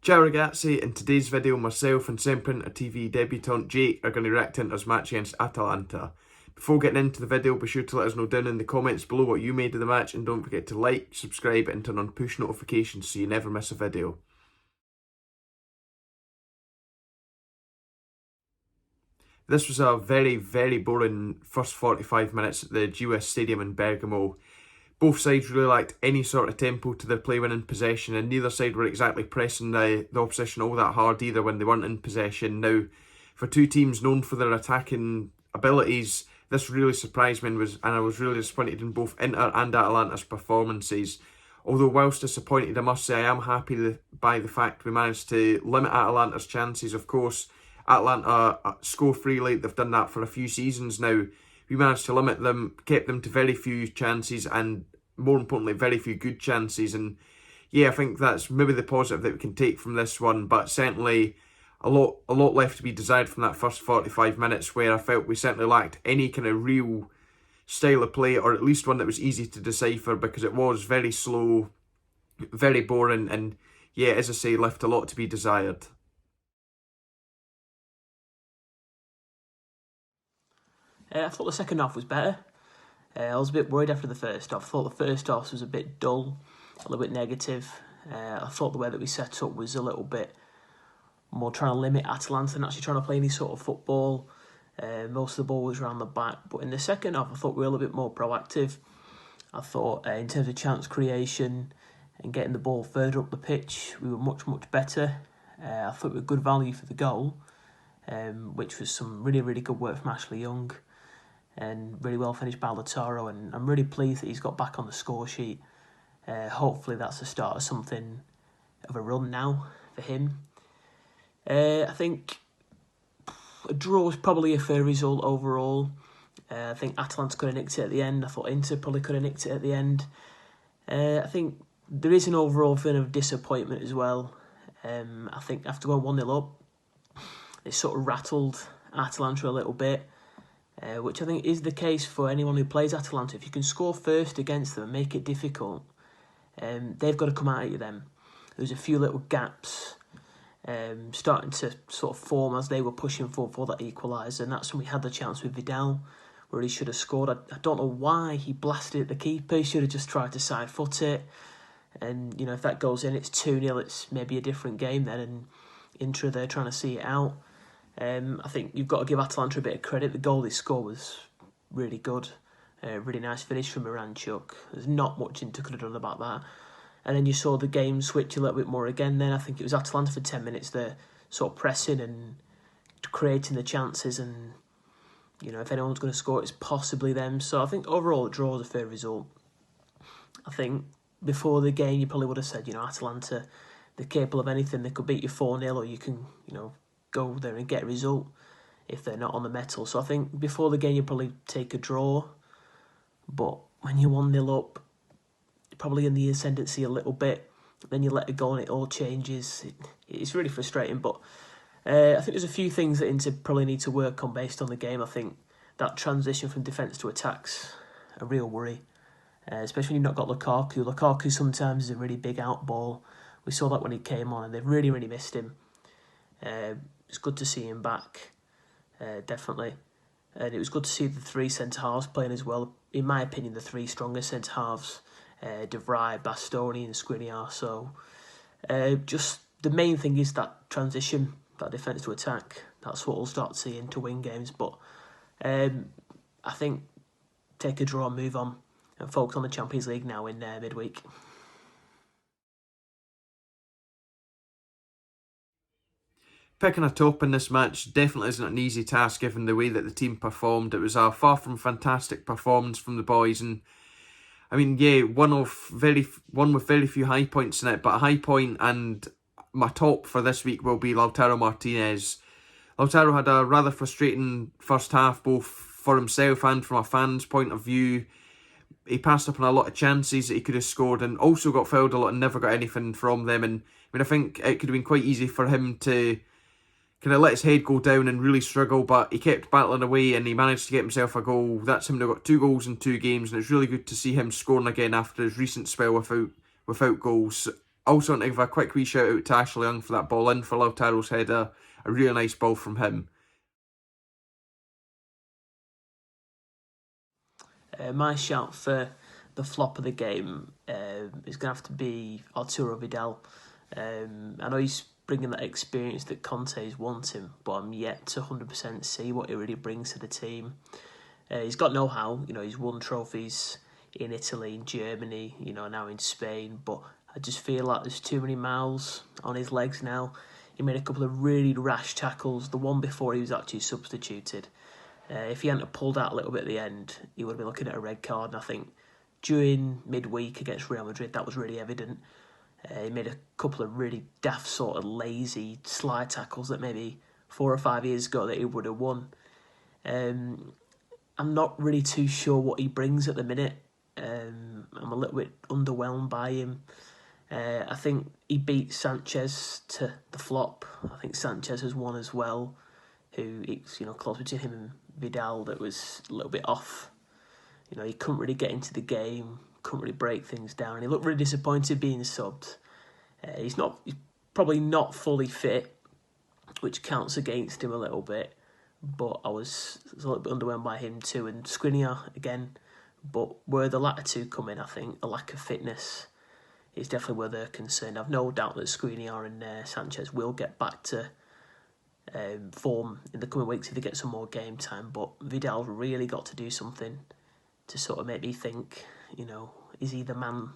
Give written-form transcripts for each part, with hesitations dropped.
Ciao ragazzi, in today's video myself and Semprinter TV debutant Jake are going to react to Inter's match against Atalanta. Before getting into the video, be sure to let us know down in the comments below what you made of the match, and don't forget to like, subscribe and turn on push notifications so you never miss a video. This was a very boring first 45 minutes at the GS Stadium in Bergamo. Both sides really lacked any sort of tempo to their play when in possession, and neither side were exactly pressing the opposition all that hard either when they weren't in possession. Now, for two teams known for their attacking abilities, this really surprised me and I was really disappointed in both Inter and Atalanta's performances. Although whilst disappointed, I must say I am happy by the fact we managed to limit Atalanta's chances. Of course, Atalanta score freely. They've done that for a few seasons now. We managed to limit them, kept them to very few chances, and more importantly, very few good chances. And yeah, I think that's maybe the positive that we can take from this one. But certainly, a lot left to be desired from that first 45 minutes, where I felt we certainly lacked any kind of real style of play, or at least one that was easy to decipher, because it was very slow, very boring, and yeah, as I say, left a lot to be desired. I thought the second half was better. I was a bit worried after the first half. I thought the first half was a bit dull, a little bit negative. I thought the way that we set up was a little bit more trying to limit Atalanta and actually trying to play any sort of football. Most of the ball was around the back. But in the second half, I thought we were a little bit more proactive. I thought in terms of chance creation and getting the ball further up the pitch, we were much better. I thought we were good value for the goal, which was some really good work from Ashley Young. And really well finished by Lautaro, and I'm really pleased that he's got back on the score sheet. Hopefully that's the start of something of a run now for him. I think a draw is probably a fair result overall. I think Atalanta could have nicked it at the end. I thought Inter probably could have nicked it at the end. I think there is an overall feeling of disappointment as well. I think after going 1-0 up, it sort of rattled Atalanta a little bit. Which I think is the case for anyone who plays Atalanta. If you can score first against them and make it difficult, they've got to come out at you then. There's a few little gaps starting to sort of form as they were pushing for that equaliser, and that's when we had the chance with Vidal, where he should have scored. I don't know why he blasted at the keeper. He should have just tried to side foot it, and you know, if that goes in, it's 2-0. It's maybe a different game then, and Inter, they're trying to see it out. I think you've got to give Atalanta a bit of credit. The goal they scored was really good. Really nice finish from Miranchuk. There's not much Inter could have done about that. And then you saw the game switch a little bit more again then. I think it was Atalanta for 10 minutes there, sort of pressing and creating the chances. And, you know, if anyone's going to score, it's possibly them. So I think overall, the draw is a fair result. I think before the game, you probably would have said, you know, Atalanta, they're capable of anything. They could beat you 4-0, or you can, you know, go there and get a result if they're not on the metal. So I think before the game you probably take a draw, but when you're 1-0 up, you're probably in the ascendancy a little bit, then you let it go and it all changes. It's really frustrating, but I think there's a few things that Inter probably need to work on based on the game. I think that transition from defence to attack's a real worry, especially when you've not got Lukaku. Lukaku sometimes is a really big out ball. We saw that when he came on, and they've really missed him. It's good to see him back, definitely. And it was good to see the three centre-halves playing as well. In my opinion, the three strongest centre-halves, De Vrij, Bastoni and Skriniar. So just the main thing is that transition, that defence to attack. That's what we'll start seeing to win games. But I think take a draw and move on and focus on the Champions League now in midweek. Picking a top in this match definitely isn't an easy task given the way that the team performed. It was a far from fantastic performance from the boys, and I mean, yeah, one with very few high points in it, but a high point and my top for this week will be Lautaro Martinez. Lautaro had a rather frustrating first half, both for himself and from a fan's point of view. He passed up on a lot of chances that he could have scored, and also got fouled a lot and never got anything from them. And I mean, I think it could have been quite easy for him to kind of let his head go down and really struggle, but he kept battling away and he managed to get himself a goal. That's him now got 2 goals in 2 games, and it's really good to see him scoring again after his recent spell without goals. Also want to give a quick wee shout out to Ashley Young for that ball in for Lautaro's header. A really nice ball from him. My shout for the flop of the game is going to have to be Arturo Vidal. I know he's bringing that experience that Conte's wanting, but I'm yet to 100% see what he really brings to the team. He's got know-how, he's won trophies in Italy, in Germany, now in Spain, but I just feel like there's too many miles on his legs now. He made a couple of really rash tackles, the one before he was actually substituted. If he hadn't pulled out a little bit at the end, he would have been looking at a red card. And I think during midweek against Real Madrid, that was really evident. He made a couple of really daft, sort of lazy slide tackles that maybe 4 or 5 years ago that he would have won. I'm not really too sure what he brings at the minute. I'm a little bit underwhelmed by him. I think he beat Sanchez to the flop. I think Sanchez has won as well. It's close between him and Vidal that was a little bit off. He couldn't really get into the game, couldn't really break things down, and he looked really disappointed being subbed. He's probably not fully fit, which counts against him a little bit. But I was a little bit underwhelmed by him too, and Skriniar again. But where the latter two come in, I think a lack of fitness is definitely where they're concerned. I've no doubt that Skriniar and Sanchez will get back to form in the coming weeks if they get some more game time, but Vidal's really got to do something to sort of make me think, is he the man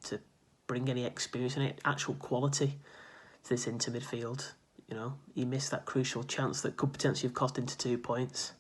to bring any experience and any actual quality to this Inter midfield? He missed that crucial chance that could potentially have cost him 2 points.